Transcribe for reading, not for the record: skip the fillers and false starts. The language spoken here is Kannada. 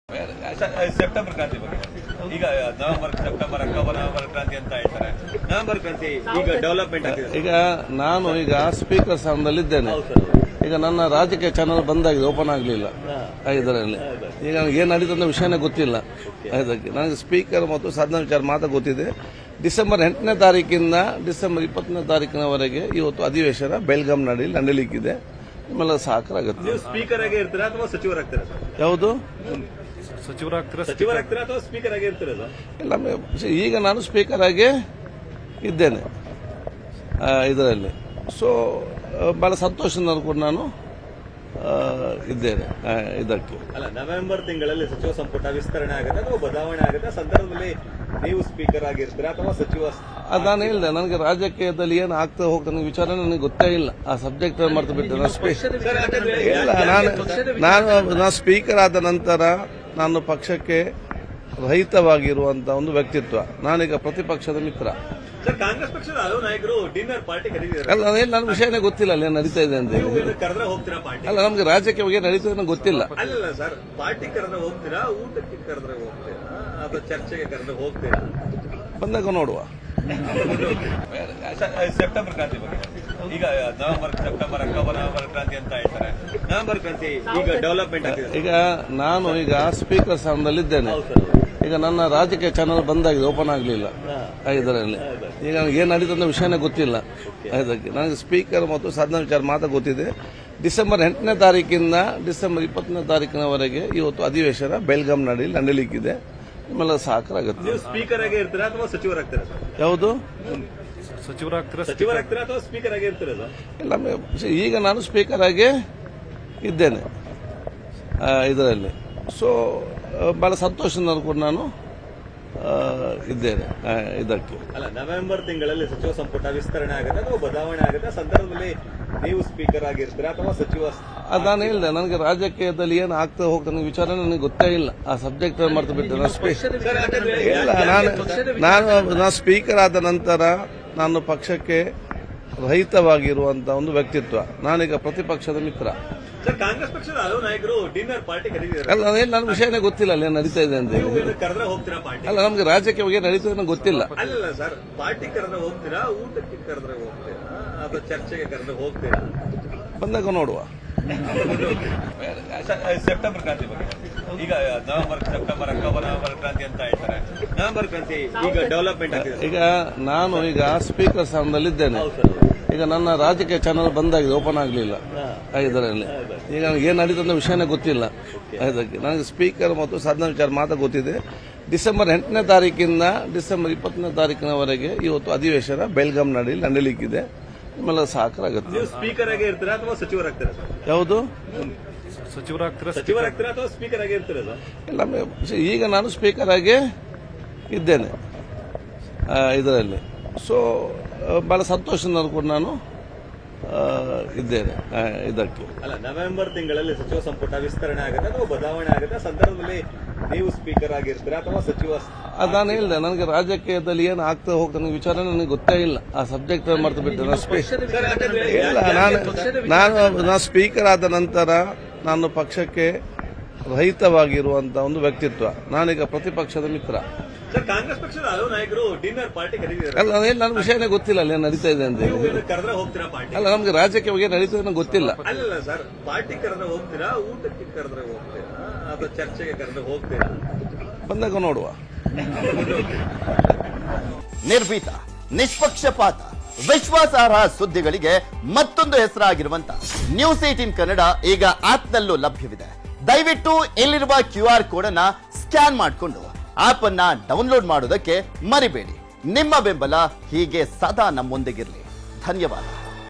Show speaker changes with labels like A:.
A: ಸೆಪ್ಟೆಂಬರ್ ಕ್ರಾಂತಿ ಬಗ್ಗೆ ಈಗ ನವೆಂಬರ್ ಸೆಪ್ಟೆಂಬರ್ ಅಕ್ಟೋಬರ್ ನವೆಂಬರ್ ಕ್ರಾಂತಿ ಅಂತ ಹೇಳ್ತಾರೆ. ನವೆಂಬರ್ ಕ್ರಾಂತಿ ಈಗ ಡೆವಲಪ್ಮೆಂಟ್ ಆಗಿದೆ.
B: ಈಗ ನಾನು ಸ್ಪೀಕರ್ ಸ್ಥಾನದಲ್ಲಿದ್ದೇನೆ. ಈಗ ನನ್ನ ರಾಜಕೀಯ ಚಾನಲ್ ಬಂದಾಗಿದೆ, ಓಪನ್ ಆಗಲಿಲ್ಲ ಇದರಲ್ಲಿ. ಈಗ ನನಗೆ ಏನು ನಡೀತಂತ ವಿಷಯನೇ ಗೊತ್ತಿಲ್ಲ. ಅದಕ್ಕೆ ನನಗೆ ಸ್ಪೀಕರ್ ಮತ್ತು ಸದನ ವಿಚಾರ ಮಾತ್ರ ಗೊತ್ತಿದೆ. ಡಿಸೆಂಬರ್ 8ನೇ ತಾರೀಕಿಂದ ಡಿಸೆಂಬರ್ 20ನೇ ತಾರೀಕಿನವರೆಗೆ ಇವತ್ತು ಅಧಿವೇಶನ ಬೆಳಗಾಂನಲ್ಲಿ ನಡೆಯಲಿಕ್ಕಿದೆ. ನಿಮ್ಮೆಲ್ಲ ಸಹಕಾರ ಆಗುತ್ತೆ.
A: ನೀವು ಸ್ಪೀಕರ್ ಆಗಿ ಇರ್ತೀರಾ ಅಥವಾ ಸಚಿವರಾಗ್ತೀರಾ?
B: ಯಾವುದು
A: ಸಚಿವರಾಗ್ತೀರಾ ಅಥವಾ ಸ್ಪೀಕರ್ ಆಗಿ ಇರ್ತೀರಲ್ಲ?
B: ಇಲ್ಲ, ಈಗ ನಾನು ಸ್ಪೀಕರ್ ಆಗಿ ಇದ್ದೇನೆ ಇದರಲ್ಲಿ. ಸೊ ಬಹಳ ಸಂತೋಷದಿಂದ ಕೂಡ ನಾನು ಇದ್ದೇನೆ ಇದಕ್ಕೆ.
A: ಅಲ್ಲ, ನವೆಂಬರ್ ತಿಂಗಳಲ್ಲಿ ಸಚಿವ ಸಂಪುಟ ವಿಸ್ತರಣೆ ಆಗುತ್ತೆ ಅಥವಾ ಬದಲಾವಣೆ ಆಗುತ್ತೆ ಸಂದರ್ಭದಲ್ಲಿ ನೀವು ಸ್ಪೀಕರ್ ಆಗಿರ್ತೀರಾ ಅಥವಾ ಸಚಿವ?
B: ನಾನು ಹೇಳಿದೆ, ನನಗೆ ರಾಜಕೀಯದಲ್ಲಿ ಏನು ಆಗ್ತಾ ಹೋಗ್ತಾ ನನಗೆ ವಿಚಾರ ನನಗೆ ಗೊತ್ತೇ ಇಲ್ಲ. ಆ ಸಬ್ಜೆಕ್ಟ್ ಮರೆತು ಬಿಟ್ಟೆ. ನಾನು ಸ್ಪೀಕರ್ ಆದ ನಂತರ ನಾನು ಪಕ್ಷಕ್ಕೆ ರಹಿತವಾಗಿರುವಂತಹ ಒಂದು ವ್ಯಕ್ತಿತ್ವ. ನಾನೀಗ ಪ್ರತಿಪಕ್ಷದ ಮಿತ್ರ.
A: ಕಾಂಗ್ರೆಸ್ ಪಕ್ಷದ ಹಲವು ನಾಯಕರು ಡಿನ್ನರ್ ಪಾರ್ಟಿ ಕರೀತಿದ್ದಾರೆ.
B: ಅಲ್ಲ, ನನ್ನ ವಿಷಯನೇ ಗೊತ್ತಿಲ್ಲ ಅಲ್ಲಿ ನಡೀತಾ ಇದೆ ಅಂತ ಹೇಳಿ.
A: ಕರೆದ್ರೆ ಹೋಗ್ತೀರಾ ಪಾರ್ಟಿ?
B: ಅಲ್ಲ, ನಮ್ಗೆ ರಾಜಕೀಯ ನಡೀತಾ ಇದೆ ಗೊತ್ತಿಲ್ಲ.
A: ಅಲ್ಲ ಸರ್, ಪಾರ್ಟಿ ಕರೆದ್ರೆ ಹೋಗ್ತೀರಾ, ಊಟಕ್ಕೆ ಕರೆದ್ರೆ ಹೋಗ್ತೀರಾ ಅಥವಾ ಚರ್ಚೆಗೆ ಕರೆದ್ರೆ ಹೋಗ್ತೀರಾ?
B: ಬಂದಾಗ ನೋಡುವ.
A: ಸೆಪ್ಟೆಂಬರ್ ಕ್ರಾಂತಿ ಬಗ್ಗೆ ಈಗ ನವೆಂಬರ್ ಸೆಪ್ಟೆಂಬರ್ ಅಕ್ಟೋಬರ್ ನವೆಂಬರ್ ಕ್ರಾಂತಿ ಅಂತ ಹೇಳ್ತಾರೆ. ನವೆಂಬರ್ ಕ್ರಾಂತಿ ಈಗ ಡೆವಲಪ್ಮೆಂಟ್ ಆಗಿದೆ.
B: ಈಗ ನಾನು ಸ್ಪೀಕರ್ ಸ್ಥಾನದಲ್ಲಿದ್ದೇನೆ. ಈಗ ನನ್ನ ರಾಜಕೀಯ ಚಾನಲ್ ಬಂದಾಗಿದೆ, ಓಪನ್ ಆಗಲಿಲ್ಲ ಇದರಲ್ಲಿ. ಈಗ ನನಗೆ ಏನು ನಡೀತಂತ ವಿಷಯನೇ ಗೊತ್ತಿಲ್ಲ. ಅದಕ್ಕೆ ನನಗೆ ಸ್ಪೀಕರ್ ಮತ್ತು ಸದನ ವಿಚಾರ ಮಾತ್ರ ಗೊತ್ತಿದೆ. ಡಿಸೆಂಬರ್ 8ನೇ ತಾರೀಕಿಂದ ಡಿಸೆಂಬರ್ 20ನೇ ತಾರೀಕಿನವರೆಗೆ ಇವತ್ತು ಅಧಿವೇಶನ ಬೆಳಗಾಂನಲ್ಲಿ ನಡೆಯಲಿಕ್ಕಿದೆ. ನಿಮ್ಮೆಲ್ಲ ಸಹಕಾರ ಆಗುತ್ತೆ.
A: ನೀವು ಸ್ಪೀಕರ್ ಆಗಿ ಇರ್ತೀರಾ ಅಥವಾ ಸಚಿವರಾಗ್ತೀರಾ?
B: ಯಾವುದು
A: ಸಚಿವರಾಗ್ತೀರಾ ಅಥವಾ ಸ್ಪೀಕರ್ ಆಗಿ ಇರ್ತೀರಲ್ಲ?
B: ಇಲ್ಲ, ಈಗ ನಾನು ಸ್ಪೀಕರ್ ಆಗಿ ಇದ್ದೇನೆ ಇದರಲ್ಲಿ. ಸೊ ಬಹಳ ಸಂತೋಷದಿಂದ ಕೂಡ ನಾನು ಇದ್ದೇನೆ ಇದಕ್ಕೆ.
A: ಅಲ್ಲ, ನವೆಂಬರ್ ತಿಂಗಳಲ್ಲಿ ಸಚಿವ ಸಂಪುಟ ವಿಸ್ತರಣೆ ಆಗುತ್ತೆ ಅಥವಾ ಬದಲಾವಣೆ ಆಗುತ್ತೆ ಸಂದರ್ಭದಲ್ಲಿ ನೀವು ಸ್ಪೀಕರ್ ಆಗಿರ್ತೀರಾ ಅಥವಾ ಸಚಿವ?
B: ನಾನು ಹೇಳಿದೆ, ನನಗೆ ರಾಜಕೀಯದಲ್ಲಿ ಏನು ಆಗ್ತಾ ಹೋಗ್ತಾ ನನಗೆ ವಿಚಾರ ನನಗೆ ಗೊತ್ತೇ ಇಲ್ಲ. ಆ ಸಬ್ಜೆಕ್ಟ್ ಮರೆತು ಬಿಟ್ಟೆ. ನಾನು ಸ್ಪೀಕರ್ ಆದ ನಂತರ ನಾನು ಪಕ್ಷಕ್ಕೆ ರಹಿತವಾಗಿರುವಂತಹ ಒಂದು ವ್ಯಕ್ತಿತ್ವ. ನಾನೀಗ ಪ್ರತಿಪಕ್ಷದ ಮಿತ್ರ.
A: ಕಾಂಗ್ರೆಸ್ ಪಕ್ಷದ ಹಲವು ನಾಯಕರು ಡಿನ್ನರ್ ಪಾರ್ಟಿ ಕರೀತಿದ್ದಾರೆ.
B: ಅಲ್ಲ, ನನ್ನ ವಿಷಯನೇ ಗೊತ್ತಿಲ್ಲ ಅಲ್ಲಿ ನಡೀತಾ ಇದೆ ಅಂತ ಹೇಳಿ.
A: ಕರೆದ್ರೆ ಹೋಗ್ತೀರಾ ಪಾರ್ಟಿ?
B: ಅಲ್ಲ, ನಮ್ಗೆ ರಾಜಕೀಯ ನಡೀತಾ ಇದೆ ಗೊತ್ತಿಲ್ಲ.
A: ಅಲ್ಲ ಸರ್, ಪಾರ್ಟಿ ಕರೆದ್ರೆ ಹೋಗ್ತೀರಾ, ಊಟಕ್ಕೆ ಕರೆದ್ರೆ ಹೋಗ್ತೀರಾ ಅಥವಾ ಚರ್ಚೆಗೆ ಕರೆದ್ರೆ ಹೋಗ್ತೀರಾ?
B: ಬಂದಾಗ ನೋಡುವ.
A: ಸೆಪ್ಟೆಂಬರ್ ಕ್ರಾಂತಿ ಬಗ್ಗೆ ಈಗ ನವೆಂಬರ್ ಸೆಪ್ಟೆಂಬರ್ ಅಕ್ಟೋಬರ್ ನವೆಂಬರ್ ಕ್ರಾಂತಿ ಅಂತ ಹೇಳ್ತಾರೆ. ನವೆಂಬರ್ ಕ್ರಾಂತಿ ಈಗ ಡೆವಲಪ್ಮೆಂಟ್ ಆಗಿದೆ.
B: ಈಗ ನಾನು ಸ್ಪೀಕರ್ ಸ್ಥಾನದಲ್ಲಿದ್ದೇನೆ. ಈಗ ನನ್ನ ರಾಜಕೀಯ ಚಾನಲ್ ಬಂದಾಗಿದೆ, ಓಪನ್ ಆಗಲಿಲ್ಲ ಇದರಲ್ಲಿ. ಈಗ ನನಗೆ ಏನು ನಡೀತಂತ ವಿಷಯನೇ ಗೊತ್ತಿಲ್ಲ. ಅದಕ್ಕೆ ನನಗೆ ಸ್ಪೀಕರ್ ಮತ್ತು ಸದನ ವಿಚಾರ ಮಾತ್ರ ಗೊತ್ತಿದೆ. ಡಿಸೆಂಬರ್ 8ನೇ ತಾರೀಕಿಂದ ಡಿಸೆಂಬರ್ 20ನೇ ತಾರೀಕಿನವರೆಗೆ ಇವತ್ತು ಅಧಿವೇಶನ ಬೆಳಗಾಂನಲ್ಲಿ ನಡೆಯಲಿಕ್ಕಿದೆ. ನಿಮ್ಮೆಲ್ಲ ಸಹಕಾರ ಆಗುತ್ತೆ.
A: ನೀವು ಸ್ಪೀಕರ್ ಆಗಿ ಇರ್ತೀರಾ ಅಥವಾ ಸಚಿವರಾಗ್ತೀರಾ?
B: ಯಾವುದು
A: ಸಚಿವರಾಗ್ತೀರಾ ಅಥವಾ ಸ್ಪೀಕರ್ ಆಗಿ ಇರ್ತೀರಲ್ಲ?
B: ಇಲ್ಲ, ಈಗ ನಾನು ಸ್ಪೀಕರ್ ಆಗಿ ಇದ್ದೇನೆ ಇದರಲ್ಲಿ. ಸೊ ಬಹಳ ಸಂತೋಷದಿಂದ ಕೂಡ ನಾನು ಇದ್ದೇನೆ ಇದಕ್ಕೆ.
A: ಅಲ್ಲ, ನವೆಂಬರ್ ತಿಂಗಳಲ್ಲಿ ಸಚಿವ ಸಂಪುಟ ವಿಸ್ತರಣೆ ಆಗುತ್ತೆ ಅಥವಾ ಬದಲಾವಣೆ ಆಗುತ್ತೆ ಸಂದರ್ಭದಲ್ಲಿ ನೀವು ಸ್ಪೀಕರ್ ಆಗಿರ್ತೀರಾ ಅಥವಾ ಸಚಿವ?
B: ನಾನು ಹೇಳಿದೆ, ನನಗೆ ರಾಜಕೀಯದಲ್ಲಿ ಏನು ಆಗ್ತಾ ಹೋಗ್ತಾ ನನಗೆ ವಿಚಾರ ನನಗೆ ಗೊತ್ತೇ ಇಲ್ಲ. ಆ ಸಬ್ಜೆಕ್ಟ್ ಮರೆತು ಬಿಟ್ಟೆ. ನಾನು ಸ್ಪೀಕರ್ ಆದ ನಂತರ ನಾನು ಪಕ್ಷಕ್ಕೆ ರಹಿತವಾಗಿರುವಂತಹ ಒಂದು ವ್ಯಕ್ತಿತ್ವ. ನಾನೀಗ ಪ್ರತಿಪಕ್ಷದ ಮಿತ್ರ.
A: ಕಾಂಗ್ರೆಸ್ ಪಕ್ಷದ ಹಲವು ನಾಯಕರು ಡಿನ್ನರ್ ಪಾರ್ಟಿ ಕರೀತಿದ್ದಾರೆ.
B: ಅಲ್ಲ, ನನ್ನ ವಿಷಯನೇ ಗೊತ್ತಿಲ್ಲ ಅಲ್ಲಿ ನಡೀತಾ ಇದೆ ಅಂತ ಹೇಳಿ.
A: ಕರೆದ್ರೆ ಹೋಗ್ತೀರಾ ಪಾರ್ಟಿ?
B: ಅಲ್ಲ, ನಮ್ಗೆ ರಾಜಕೀಯ ನಡೀತಾ ಇದೆ ಗೊತ್ತಿಲ್ಲ.
A: ಅಲ್ಲ ಸರ್, ಪಾರ್ಟಿ ಕರೆದ್ರೆ ಹೋಗ್ತೀರಾ, ಊಟಕ್ಕೆ ಕರೆದ್ರೆ ಹೋಗ್ತೀರಾ ಅಥವಾ ಚರ್ಚೆಗೆ ಕರೆದ್ರೆ ಹೋಗ್ತೀರಾ?
B: ಬಂದಾಗ ನೋಡುವ.
C: ನಿರ್ಭೀತ, ನಿಷ್ಪಕ್ಷಪಾತ, ವಿಶ್ವಾಸಾರ್ಹ ಸುದ್ದಿಗಳಿಗೆ ಮತ್ತೊಂದು ಹೆಸರಾಗಿರುವಂತ ನ್ಯೂಸ್ 18 ಕನ್ನಡ ಈಗ ಆಪ್ನಲ್ಲೂ ಲಭ್ಯವಿದೆ. ದಯವಿಟ್ಟು ಇಲ್ಲಿರುವ QR ಕೋಡ್ ಅನ್ನ ಸ್ಕ್ಯಾನ್ ಮಾಡಿಕೊಂಡು ಆಪ್ ಅನ್ನ ಡೌನ್ಲೋಡ್ ಮಾಡೋದಕ್ಕೆ ಮರಿಬೇಡಿ. ನಿಮ್ಮ ಬೆಂಬಲ ಹೀಗೆ ಸದಾ ನಮ್ಮೊಂದಿಗಿರಲಿ. ಧನ್ಯವಾದ.